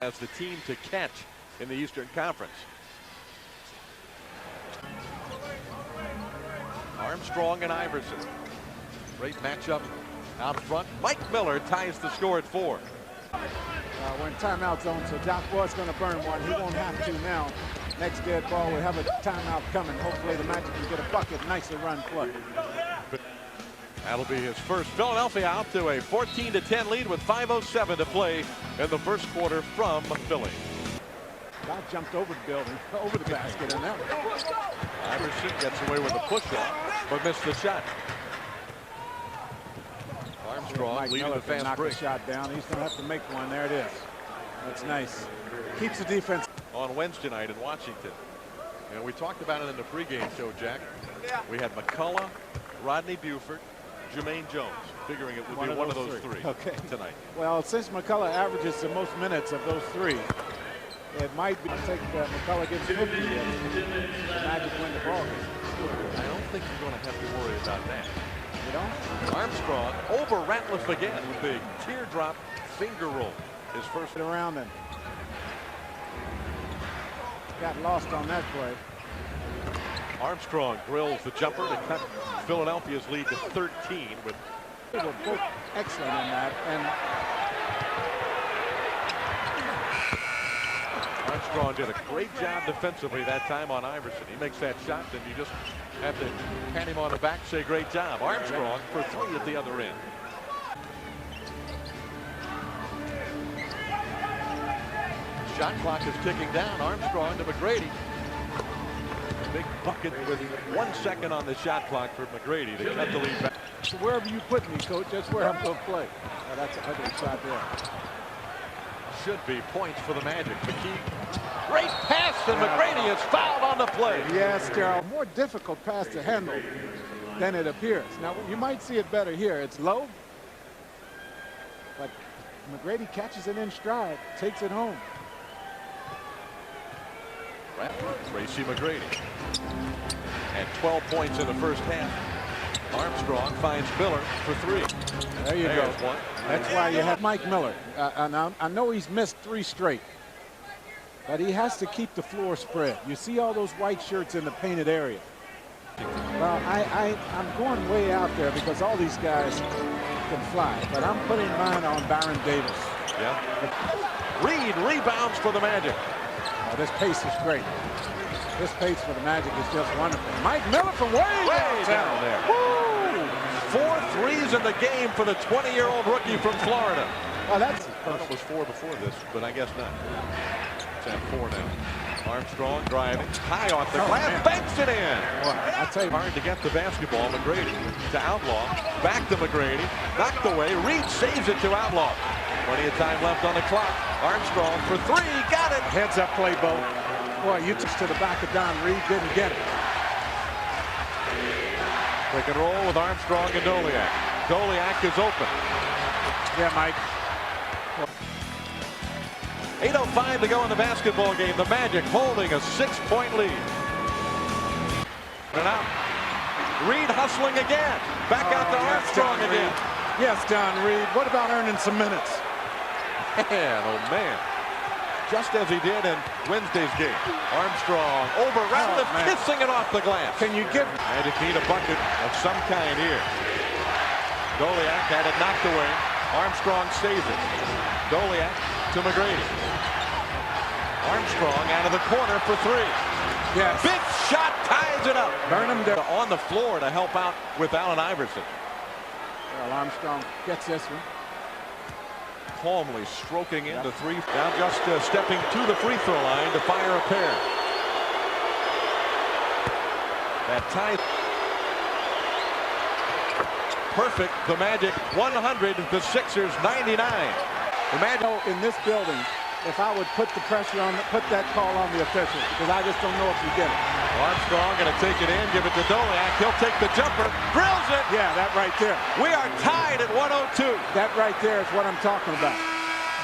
as the team to catch in the Eastern Conference. Armstrong and Iverson. Great matchup out front. Mike Miller ties the score at 4. We're in timeout zone, so Doc was going to burn one. He won't have to now. Next dead ball, we have a timeout coming. Hopefully the Magic can get a bucket. Nicely run play. That'll be his first. Philadelphia out to a 14-10 lead with 5:07 to play in the first quarter from Philly. Doc jumped over the building, over the basket, and that Iverson gets away with a push-off, but missed the shot. Armstrong leading the fast break. The shot down. He's going to have to make one. There it is. That's nice. Keeps the defense. On Wednesday night in Washington. And we talked about it in the pregame show, Jack. We had McCullough, Rodney Buford, Jermaine Jones, figuring it would be one of those three tonight. Well, since McCullough averages the most minutes of those three, it might be take McCullough gets 50. The Magic win the ball. I don't think you're going to have to worry about that. You don't? Armstrong over Ratliff again with the teardrop finger roll. His first around then. Got lost on that play. Armstrong drills the jumper to cut Philadelphia's lead to 13. With they were both excellent in that. And Armstrong did a great job defensively that time on Iverson. He makes that shot, and you just have to pat him on the back, say great job. Armstrong for 3 at the other end. Shot clock is ticking down. Armstrong to McGrady. Big bucket with 1 second on the shot clock for McGrady to cut the lead back. So wherever you put me, Coach, that's where I'm going to play. Oh, that's a ugly shot there. Should be points for the Magic. McKee, great pass, and McGrady is fouled on the play. Yes, Darrell. More difficult pass to handle than it appears. Now, you might see it better here. It's low, but McGrady catches it in stride, takes it home. Tracy McGrady at 12 points in the first half. Armstrong finds Miller for 3. There you go. One. That's why you have Mike Miller. I know he's missed 3 straight, but he has to keep the floor spread. You see all those white shirts in the painted area. Well, I'm going way out there because all these guys can fly, but I'm putting mine on Baron Davis. Yeah. Reed rebounds for the Magic. Oh, this pace is great. This pace for the Magic is just wonderful. Mike Miller from way down there. Woo! 4 threes in the game for the 20-year-old rookie from Florida. Oh, that's. I thought it was 4 before this, but I guess not. It's at 4 now. Armstrong driving high off the glass, banks it in. Well, I tell you, hard to get the basketball. McGrady to Outlaw, back to McGrady, knocked away. Reed saves it to Outlaw. Plenty of time left on the clock. Armstrong for 3, got it. Heads up play, Bo. Boy, you took to the back of Don Reed, didn't get it. Pick and roll with Armstrong and Doliak. Doliak is open. Yeah, Mike. 8:05 to go in the basketball game. The Magic holding a 6-point lead. And out. Reed hustling again. Back out to Armstrong again. Yes, Don Reed. What about earning some minutes? Man, oh man. Just as he did in Wednesday's game. Armstrong over Ratliff, kissing it off the glass. Can you give? Magic need a bucket of some kind here. Doliak had it knocked away. Armstrong saves it. Doliak to McGrady. Armstrong out of the corner for 3. Yes. Big shot, ties it up. Burnham on the floor to help out with Allen Iverson. Well, Armstrong gets this one. Calmly stroking into 3. Now just stepping to the free throw line to fire a pair. That ties. Perfect. The Magic 100. The Sixers 99. The Magic in this building. If I would put the pressure on, put that call on the officials, because I just don't know if you get it. Armstrong going to take it in, give it to Doliak. He'll take the jumper, drills it. Yeah, that right there. We are tied at 102. That right there is what I'm talking about.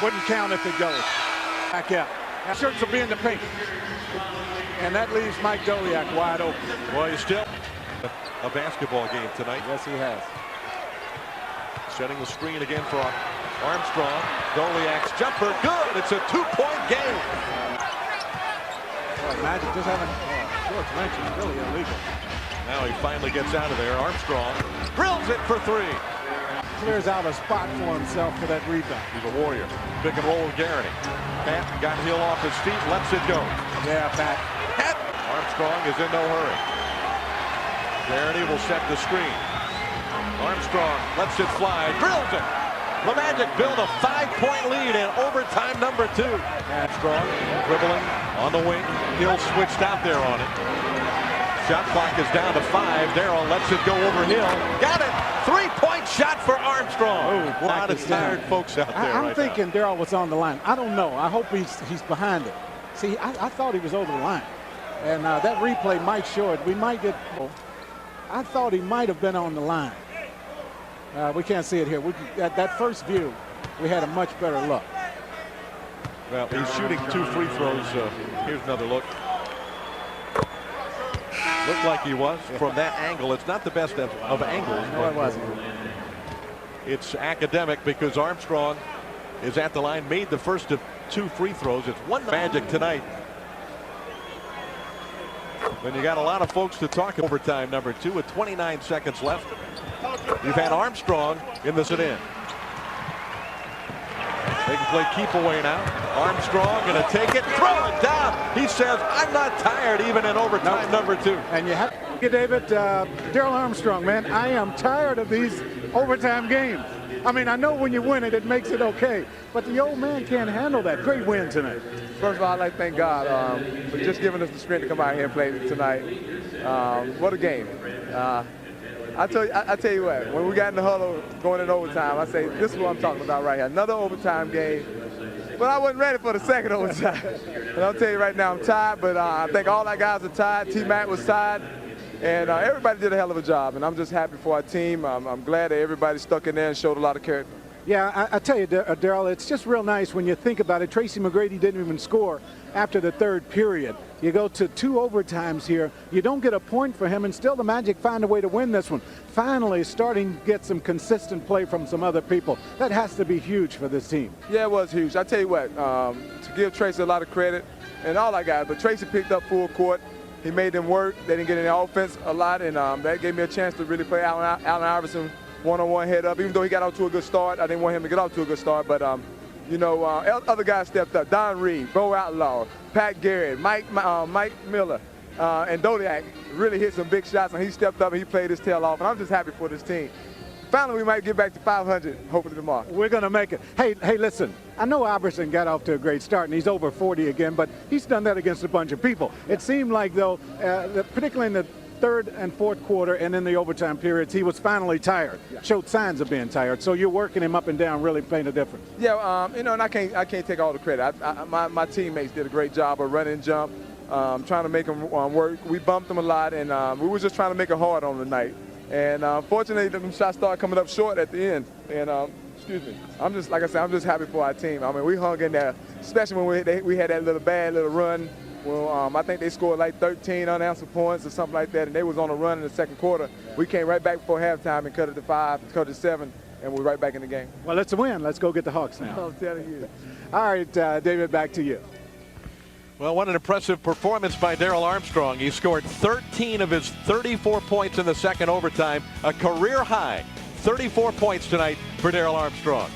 Wouldn't count if it goes. Back out. Now, shirts will be in the pink. And that leaves Mike Doliak wide open. Well, he's still a basketball game tonight. Yes, he has. Setting the screen again for Armstrong, Doliak's jumper, good. It's a 2-point game. Well, Magic just having short wrench is really illegal. Now he finally gets out of there. Armstrong drills it for 3. Clears out a spot for himself for that rebound. He's a warrior. Pick and roll with Garrity. Pat got Hill off his feet, lets it go. Yeah, Pat. Armstrong is in no hurry. Garrity will set the screen. Armstrong lets it fly, drills it. The Magic build a 5-point lead in overtime number 2. Armstrong dribbling on the wing. Hill switched out there on it. Shot clock is down to 5. Darrell lets it go over Hill. Got it. 3-point shot for Armstrong. A lot of tired folks out there. I'm thinking Darrell was on the line. I don't know. I hope he's behind it. See, I thought he was over the line. And that replay might show it. We might get. I thought he might have been on the line. We can't see it here. At that first view, we had a much better look. Well, he's shooting 2 free throws. Here's another look. Looked like he was from that angle. It's not the best of angles. No, it wasn't. It's academic because Armstrong is at the line, made the first of 2 free throws. It's 1 Magic tonight. Then you got a lot of folks to talk overtime number 2 with 29 seconds left. You've had Armstrong in the sit-in. They can play keep away now. Armstrong going to take it, throw it down. He says, I'm not tired even in overtime number 2. And you have to, David, Darrell Armstrong, man, I am tired of these overtime games. I mean, I know when you win it, it makes it okay. But the old man can't handle that. Great win tonight. First of all, I'd like to thank God for just giving us the strength to come out here and play tonight. What a game. I tell you what, when we got in the huddle going in overtime, I say, this is what I'm talking about right here. Another overtime game. But I wasn't ready for the second overtime. And I'll tell you right now, I'm tired, but I think all our guys are tired. T-Mac was tired. And everybody did a hell of a job. And I'm just happy for our team. I'm glad that everybody stuck in there and showed a lot of character. Yeah, I tell you, Darrell, it's just real nice when you think about it. Tracy McGrady didn't even score after the 3rd period. You go to 2 overtimes here. You don't get a point for him, and still the Magic find a way to win this one. Finally starting to get some consistent play from some other people. That has to be huge for this team. Yeah, it was huge. I tell you what, to give Tracy a lot of credit, and all our guys, but Tracy picked up full court. He made them work. They didn't get any offense a lot, and that gave me a chance to really play Allen Iverson one-on-one head up. Even though he got off to a good start, I didn't want him to get off to a good start. But, you know, other guys stepped up. Don Reed, Bo Outlaw, Pat Garrett, Mike Miller, and Doliak really hit some big shots, and he stepped up and he played his tail off. And I'm just happy for this team. Finally, we might get back to 500, hopefully tomorrow. We're going to make it. Hey, listen, I know Iverson got off to a great start, and he's over 40 again, but he's done that against a bunch of people. Yeah. It seemed like, though, particularly in the 3rd and 4th quarter and in the overtime periods, he was finally tired. Yeah. Showed signs of being tired. So you're working him up and down, really playing a difference. Yeah, you know, and I can't take all the credit. My teammates did a great job of running jump, trying to make them work. We bumped them a lot, and we were just trying to make it hard on the night. And fortunately, the shots started coming up short at the end. And excuse me, I'm just, like I said, I'm just happy for our team. I mean, we hung in there, especially when we had that bad little run. Well, I think they scored like 13 unanswered points or something like that, and they was on a run in the 2nd quarter. We came right back before halftime and cut it to 5, cut it to 7, and we're right back in the game. Well, it's a win. Let's go get the Hawks now. I'm telling you. All right, David, back to you. Well, what an impressive performance by Darrell Armstrong. He scored 13 of his 34 points in the 2nd overtime, a career high. 34 points tonight for Darrell Armstrong.